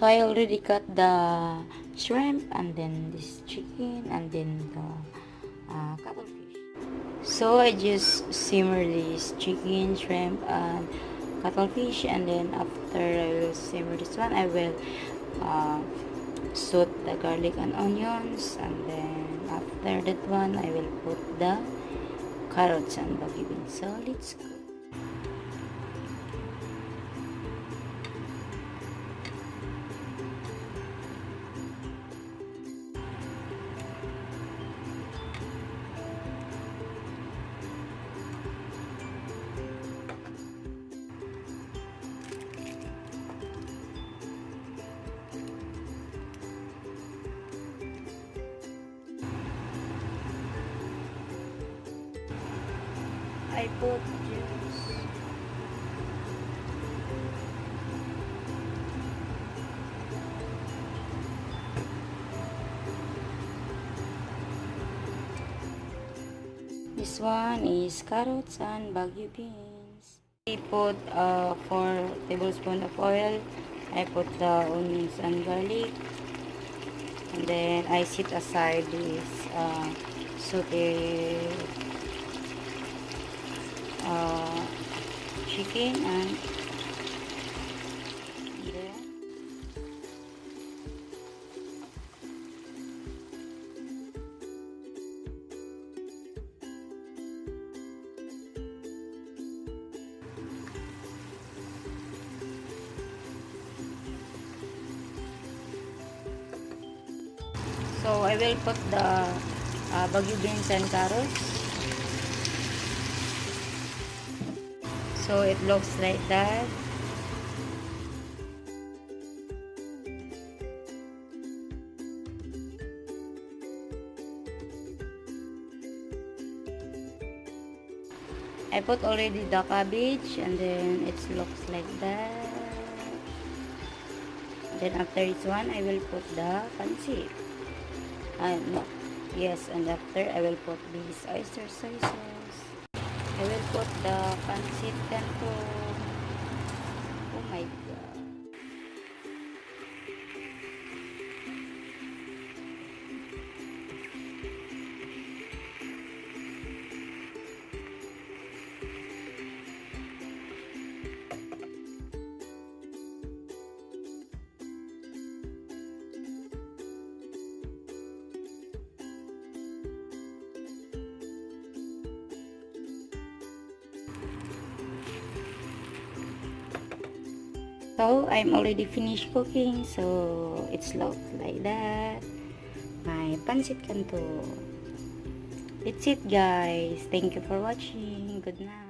So I already cut the shrimp and then this chicken and then the cuttlefish. So I just simmer this chicken, shrimp, and cuttlefish, and then after I will simmer this one, I will saute the garlic and onions, and then after that one, I will put the carrots and baggy beans. So let's go. I put juice. This one is carrots and baggy beans. I put 4 tablespoons of oil. I put the onions and garlic. And then I set aside this saute chicken and then so I will put the baggy beans and carrots. So it looks like that. I put already the cabbage and then it looks like that. Then after this one, I will put the pancit. No, yes, and after I will put these oyster soy sauce. I will put the pancit canton. Oh my god. So I'm already finished cooking, so it's looked like that. My pancit canton. That's it guys. Thank you for watching. Good night.